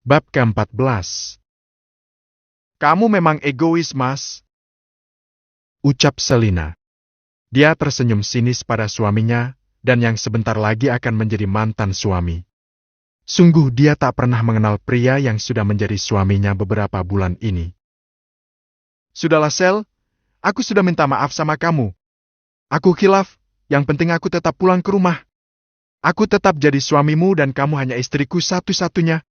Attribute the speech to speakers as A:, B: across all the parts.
A: Bab ke-14. Kamu memang egois, Mas, ucap Selina. Dia tersenyum sinis pada suaminya, dan yang sebentar lagi akan menjadi mantan suami. Sungguh dia tak pernah mengenal pria yang sudah menjadi suaminya beberapa bulan ini. Sudahlah, Sel, aku sudah minta maaf sama kamu. Aku khilaf, yang penting aku tetap pulang ke rumah. Aku tetap jadi suamimu dan kamu hanya istriku satu-satunya.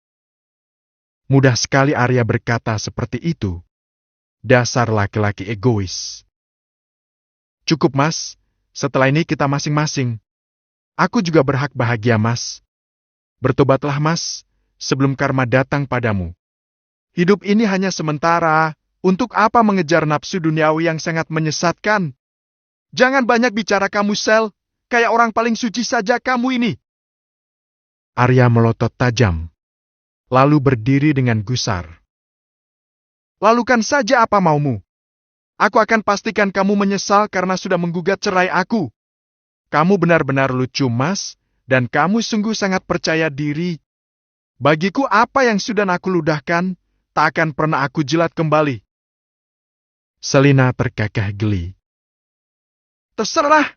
A: Mudah sekali Arya berkata seperti itu. Dasar laki-laki egois. Cukup, Mas. Setelah ini kita masing-masing. Aku juga berhak bahagia, Mas. Bertobatlah, Mas, sebelum karma datang padamu. Hidup ini hanya sementara. Untuk apa mengejar nafsu duniawi yang sangat menyesatkan? Jangan banyak bicara kamu, Sel. Kayak orang paling suci saja kamu ini. Arya melotot tajam. Lalu berdiri dengan gusar. Lakukan saja apa maumu. Aku akan pastikan kamu menyesal karena sudah menggugat cerai aku. Kamu benar-benar lucu, Mas, dan kamu sungguh sangat percaya diri. Bagiku apa yang sudah aku ludahkan, tak akan pernah aku jilat kembali. Selina terkekeh geli. Terserah!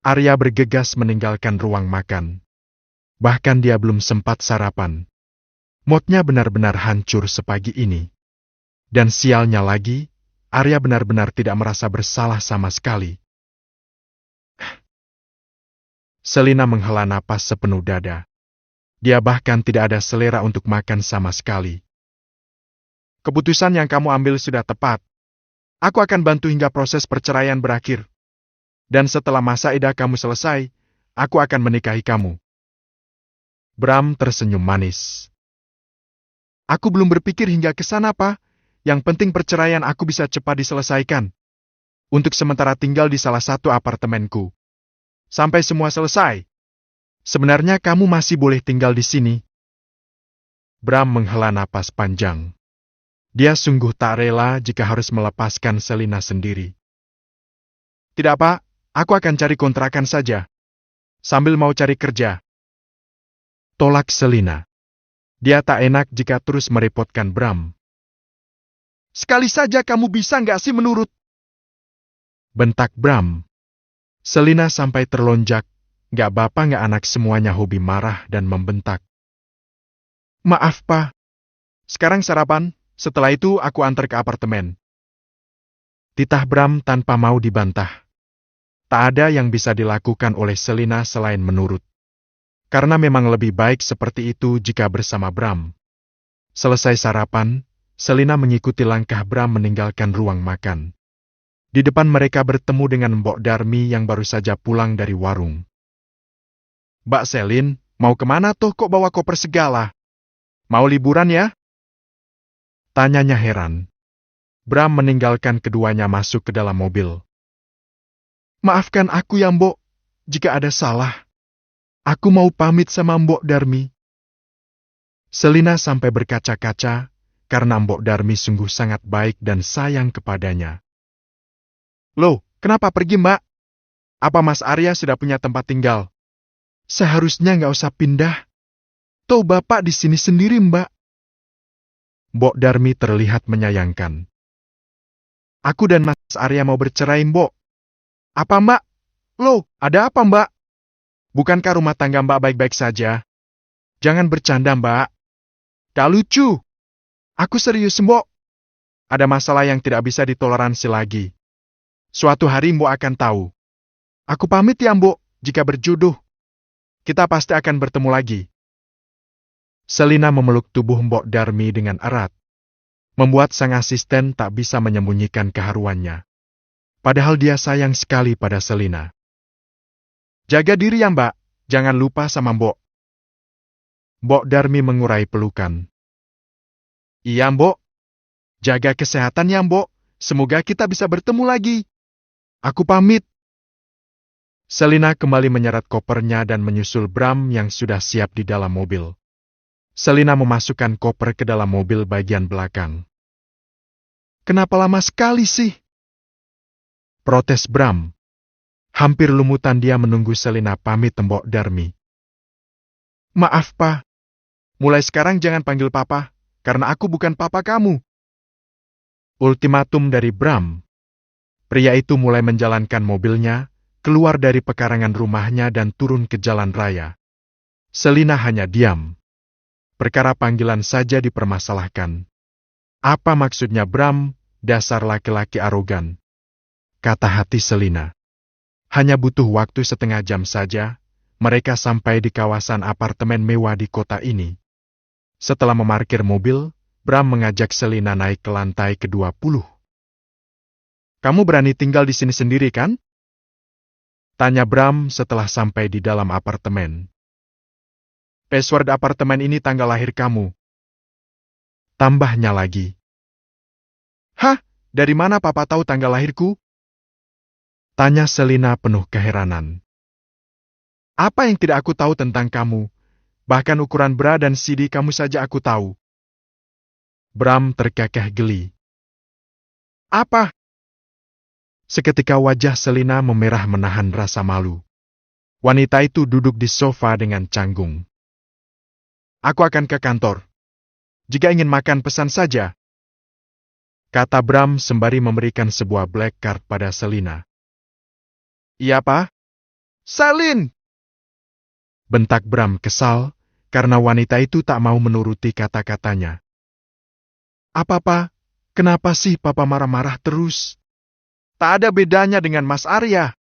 A: Arya bergegas meninggalkan ruang makan. Bahkan dia belum sempat sarapan. Moodnya benar-benar hancur sepagi ini. Dan sialnya lagi, Arya benar-benar tidak merasa bersalah sama sekali. Selina menghela napas sepenuh dada. Dia bahkan tidak ada selera untuk makan sama sekali. Keputusan yang kamu ambil sudah tepat. Aku akan bantu hingga proses perceraian berakhir. Dan setelah masa idah kamu selesai, aku akan menikahi kamu. Bram tersenyum manis. Aku belum berpikir hingga ke sana, Pak. Yang penting perceraian aku bisa cepat diselesaikan. Untuk sementara tinggal di salah satu apartemenku. Sampai semua selesai. Sebenarnya kamu masih boleh tinggal di sini. Bram menghela napas panjang. Dia sungguh tak rela jika harus melepaskan Selina sendiri. Tidak, Pak. Aku akan cari kontrakan saja. Sambil mau cari kerja. Tolak Selina. Dia tak enak jika terus merepotkan Bram. Sekali saja kamu bisa nggak sih menurut? Bentak Bram. Selina sampai terlonjak. Nggak bapak nggak anak semuanya hobi marah dan membentak. Maaf, Pak. Sekarang sarapan, setelah itu aku antar ke apartemen. Titah Bram tanpa mau dibantah. Tak ada yang bisa dilakukan oleh Selina selain menurut. Karena memang lebih baik seperti itu jika bersama Bram. Selesai sarapan, Selina mengikuti langkah Bram meninggalkan ruang makan. Di depan mereka bertemu dengan Mbok Darmi yang baru saja pulang dari warung. Mbak Selin, mau kemana tuh kok bawa koper segala? Mau liburan ya? Tanyanya heran. Bram meninggalkan keduanya masuk ke dalam mobil. Maafkan aku ya, Mbok, jika ada salah. Aku mau pamit sama Mbok Darmi. Selina sampai berkaca-kaca, karena Mbok Darmi sungguh sangat baik dan sayang kepadanya. Loh, kenapa pergi, Mbak? Apa Mas Arya sudah punya tempat tinggal? Seharusnya nggak usah pindah. Toh Bapak di sini sendiri, Mbak. Mbok Darmi terlihat menyayangkan. Aku dan Mas Arya mau bercerai, Mbok. Apa, Mbak? Loh, ada apa, Mbak? Bukankah rumah tangga Mbak baik-baik saja? Jangan bercanda, Mbak. Tak lucu. Aku serius, Mbok. Ada masalah yang tidak bisa ditoleransi lagi. Suatu hari Mbok akan tahu. Aku pamit ya, Mbok, jika berjodoh. Kita pasti akan bertemu lagi. Selina memeluk tubuh Mbok Darmi dengan erat. Membuat sang asisten tak bisa menyembunyikan keharuannya. Padahal dia sayang sekali pada Selina. Jaga diri ya, Mbak. Jangan lupa sama Mbok. Mbok Darmi mengurai pelukan. Iya, Mbok. Jaga kesehatan ya, Mbok. Semoga kita bisa bertemu lagi. Aku pamit. Selina kembali menyeret kopernya dan menyusul Bram yang sudah siap di dalam mobil. Selina memasukkan koper ke dalam mobil bagian belakang. Kenapa lama sekali sih? Protes Bram. Hampir lumutan dia menunggu Selina pamit Mbok Darmi. Maaf, Pak. Mulai sekarang jangan panggil papa, karena aku bukan papa kamu. Ultimatum dari Bram. Pria itu mulai menjalankan mobilnya, keluar dari pekarangan rumahnya dan turun ke jalan raya. Selina hanya diam. Perkara panggilan saja dipermasalahkan. Apa maksudnya Bram, dasar laki-laki arogan? Kata hati Selina. Hanya butuh waktu setengah jam saja, mereka sampai di kawasan apartemen mewah di kota ini. Setelah memarkir mobil, Bram mengajak Selina naik ke lantai ke-20. Kamu berani tinggal di sini sendiri kan? Tanya Bram setelah sampai di dalam apartemen. Password apartemen ini tanggal lahir kamu. Tambahnya lagi. Hah? Dari mana papa tahu tanggal lahirku? Tanya Selina penuh keheranan. Apa yang tidak aku tahu tentang kamu? Bahkan ukuran bra dan CD kamu saja aku tahu. Bram terkekeh geli. Apa? Seketika wajah Selina memerah menahan rasa malu. Wanita itu duduk di sofa dengan canggung. Aku akan ke kantor. Jika ingin makan pesan saja. Kata Bram sembari memberikan sebuah black card pada Selina. Iya Pak? Salin! Bentak Bram kesal, karena wanita itu tak mau menuruti kata-katanya. Apa Pak? Kenapa sih Papa marah-marah terus? Tak ada bedanya dengan Mas Arya.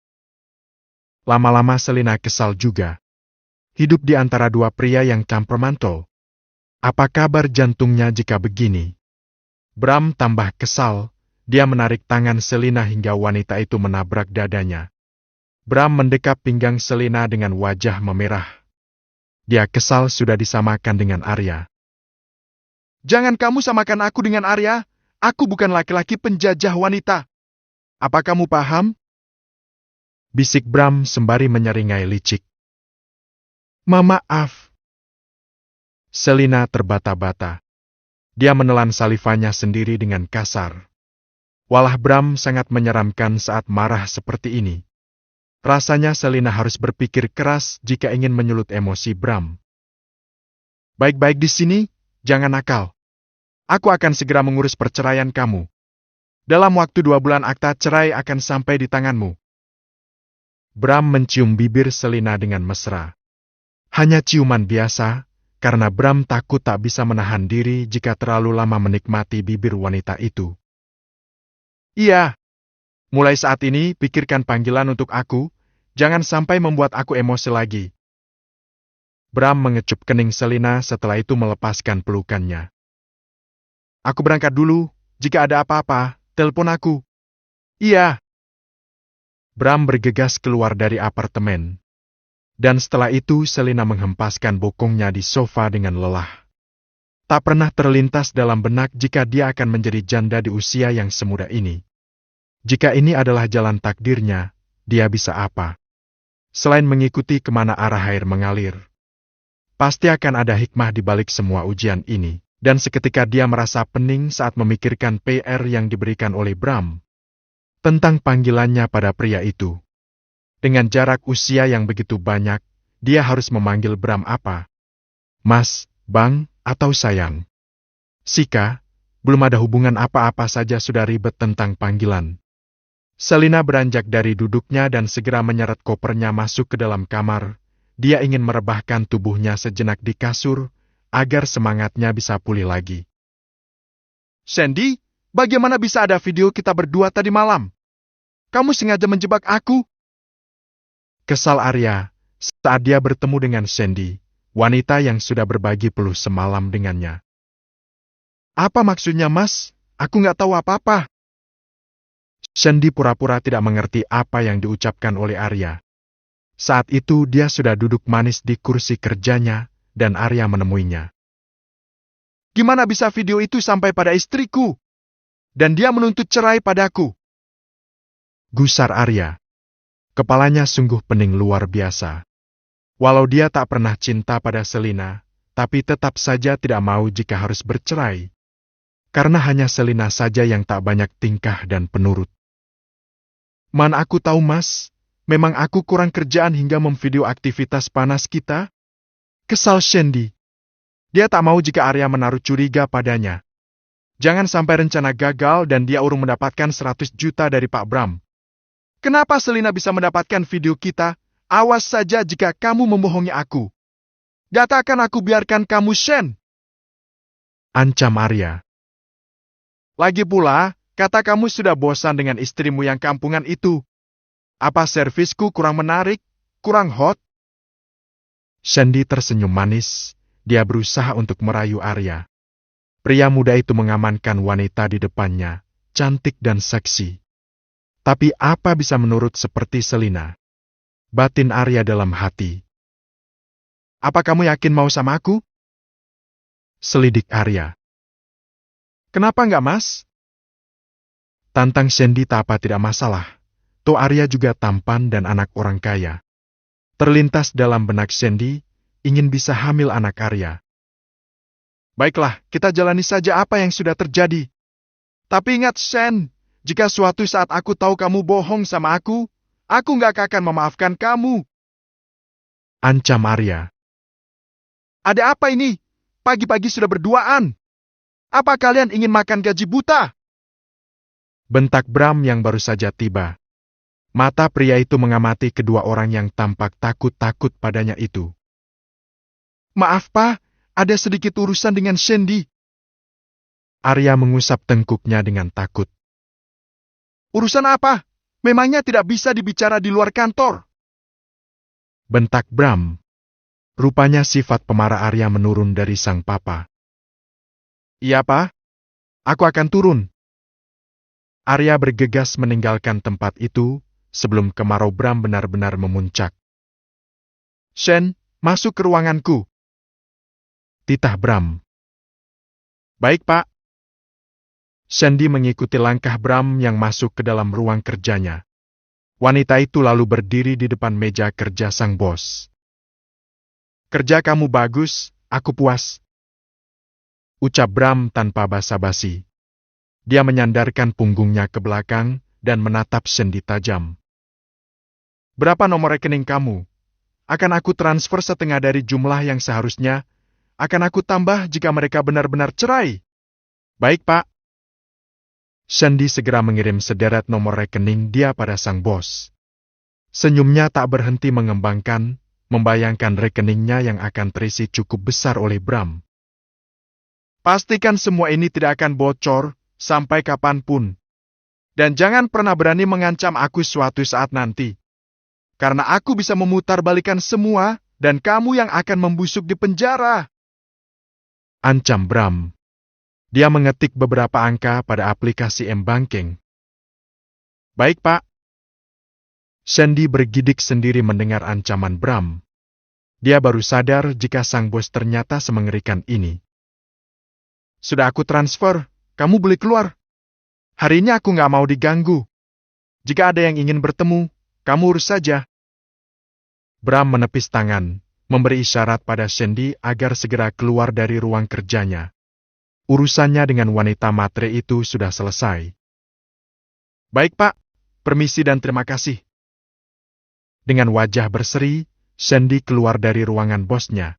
A: Lama-lama Selina kesal juga. Hidup di antara dua pria yang temperamental. Apa kabar jantungnya jika begini? Bram tambah kesal, dia menarik tangan Selina hingga wanita itu menabrak dadanya. Bram mendekap pinggang Selina dengan wajah memerah. Dia kesal sudah disamakan dengan Arya. Jangan kamu samakan aku dengan Arya, aku bukan laki-laki penjajah wanita. Apa kamu paham? Bisik Bram sembari menyeringai licik. Maaf. Selina terbata-bata. Dia menelan salivanya sendiri dengan kasar. Walah Bram sangat menyeramkan saat marah seperti ini. Rasanya Selina harus berpikir keras jika ingin menyulut emosi Bram. Baik-baik di sini, jangan nakal. Aku akan segera mengurus perceraian kamu. Dalam waktu 2 bulan akta cerai akan sampai di tanganmu. Bram mencium bibir Selina dengan mesra. Hanya ciuman biasa, karena Bram takut tak bisa menahan diri jika terlalu lama menikmati bibir wanita itu. Iya. Mulai saat ini, pikirkan panggilan untuk aku, jangan sampai membuat aku emosi lagi. Bram mengecup kening Selina setelah itu melepaskan pelukannya. Aku berangkat dulu, jika ada apa-apa, telepon aku. Iya. Bram bergegas keluar dari apartemen. Dan setelah itu Selina menghempaskan bokongnya di sofa dengan lelah. Tak pernah terlintas dalam benak jika dia akan menjadi janda di usia yang semuda ini. Jika ini adalah jalan takdirnya, dia bisa apa? Selain mengikuti kemana arah air mengalir. Pasti akan ada hikmah di balik semua ujian ini. Dan seketika dia merasa pening saat memikirkan PR yang diberikan oleh Bram. Tentang panggilannya pada pria itu. Dengan jarak usia yang begitu banyak, dia harus memanggil Bram apa? Mas, Bang, atau Sayang? Sika, belum ada hubungan apa-apa saja sudah ribet tentang panggilan. Selina beranjak dari duduknya dan segera menyeret kopernya masuk ke dalam kamar. Dia ingin merebahkan tubuhnya sejenak di kasur, agar semangatnya bisa pulih lagi. Sandy, bagaimana bisa ada video kita berdua tadi malam? Kamu sengaja menjebak aku? Kesal Arya, saat dia bertemu dengan Sandy, wanita yang sudah berbagi peluh semalam dengannya. Apa maksudnya Mas? Aku nggak tahu apa-apa. Sandy pura-pura tidak mengerti apa yang diucapkan oleh Arya. Saat itu dia sudah duduk manis di kursi kerjanya, dan Arya menemuinya. Gimana bisa video itu sampai pada istriku? Dan dia menuntut cerai padaku. Gusar Arya. Kepalanya sungguh pening luar biasa. Walau dia tak pernah cinta pada Selina, tapi tetap saja tidak mau jika harus bercerai. Karena hanya Selina saja yang tak banyak tingkah dan penurut. Mana aku tahu Mas, memang aku kurang kerjaan hingga memvideo aktivitas panas kita? Kesal Sandy. Dia tak mau jika Arya menaruh curiga padanya. Jangan sampai rencana gagal dan dia urung mendapatkan 100 juta dari Pak Bram. Kenapa Selina bisa mendapatkan video kita? Awas saja jika kamu membohongi aku. Gak akan aku biarkan kamu, Shen. Ancam Arya. Lagi pula, kata kamu sudah bosan dengan istrimu yang kampungan itu. Apa servisku kurang menarik? Kurang hot? Shandy tersenyum manis. Dia berusaha untuk merayu Arya. Pria muda itu mengamankan wanita di depannya, cantik dan seksi. Tapi apa bisa menurut seperti Selina? Batin Arya dalam hati. Apa kamu yakin mau sama aku? Selidik Arya. Kenapa enggak, Mas? Tantang Shandy tak apa tidak masalah. Toh Arya juga tampan dan anak orang kaya. Terlintas dalam benak Shandy, ingin bisa hamil anak Arya. Baiklah, kita jalani saja apa yang sudah terjadi. Tapi ingat, Shen, jika suatu saat aku tahu kamu bohong sama aku nggak akan memaafkan kamu. Ancam Arya. Ada apa ini? Pagi-pagi sudah berduaan. Apa kalian ingin makan gaji buta? Bentak Bram yang baru saja tiba. Mata pria itu mengamati kedua orang yang tampak takut-takut padanya itu. Maaf, Pak, ada sedikit urusan dengan Shandy. Arya mengusap tengkuknya dengan takut. Urusan apa? Memangnya tidak bisa dibicara di luar kantor? Bentak Bram. Rupanya sifat pemarah Arya menurun dari sang papa. Iya, Pak. Aku akan turun. Arya bergegas meninggalkan tempat itu sebelum kemarau Bram benar-benar memuncak. Shen, masuk ke ruanganku. Titah Bram. Baik, Pak. Shandy mengikuti langkah Bram yang masuk ke dalam ruang kerjanya. Wanita itu lalu berdiri di depan meja kerja sang bos. Kerja kamu bagus, aku puas. Ucap Bram tanpa basa-basi. Dia menyandarkan punggungnya ke belakang dan menatap Shandy tajam. Berapa nomor rekening kamu? Akan aku transfer setengah dari jumlah yang seharusnya. Akan aku tambah jika mereka benar-benar cerai. Baik, Pak. Shandy segera mengirim sederet nomor rekening dia pada sang bos. Senyumnya tak berhenti mengembangkan, membayangkan rekeningnya yang akan terisi cukup besar oleh Bram. Pastikan semua ini tidak akan bocor sampai kapanpun. Dan jangan pernah berani mengancam aku suatu saat nanti. Karena aku bisa memutarbalikkan semua dan kamu yang akan membusuk di penjara. Ancam Bram. Dia mengetik beberapa angka pada aplikasi M-Banking. Baik, Pak. Shandy bergidik sendiri mendengar ancaman Bram. Dia baru sadar jika sang bos ternyata semengerikan ini. Sudah aku transfer, kamu boleh keluar. Hari ini aku nggak mau diganggu. Jika ada yang ingin bertemu, kamu urus saja. Bram menepis tangan, memberi isyarat pada Shandy agar segera keluar dari ruang kerjanya. Urusannya dengan wanita matre itu sudah selesai. Baik, Pak. Permisi dan terima kasih. Dengan wajah berseri, Shandy keluar dari ruangan bosnya.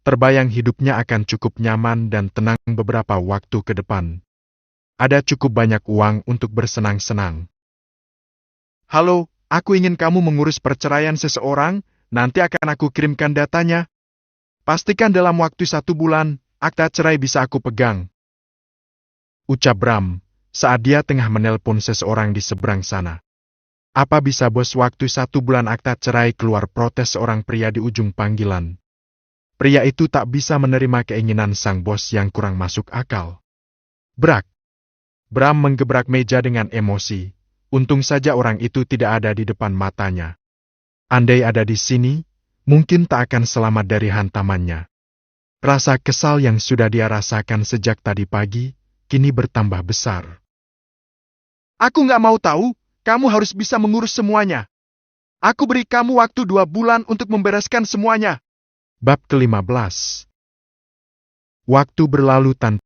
A: Terbayang hidupnya akan cukup nyaman dan tenang beberapa waktu ke depan. Ada cukup banyak uang untuk bersenang-senang. Halo, aku ingin kamu mengurus perceraian seseorang, nanti akan aku kirimkan datanya. Pastikan dalam waktu 1 bulan, akta cerai bisa aku pegang. Ucap Bram, saat dia tengah menelpon seseorang di seberang sana. Apa bisa bos waktu 1 bulan akta cerai keluar protes seorang pria di ujung panggilan. Pria itu tak bisa menerima keinginan sang bos yang kurang masuk akal. Brak. Bram menggebrak meja dengan emosi. Untung saja orang itu tidak ada di depan matanya. Andai ada di sini, mungkin tak akan selamat dari hantamannya. Rasa kesal yang sudah dia rasakan sejak tadi pagi, kini bertambah besar. Aku nggak mau tahu, kamu harus bisa mengurus semuanya. Aku beri kamu waktu 2 bulan untuk membereskan semuanya. Bab ke-15. Waktu berlalu tanpa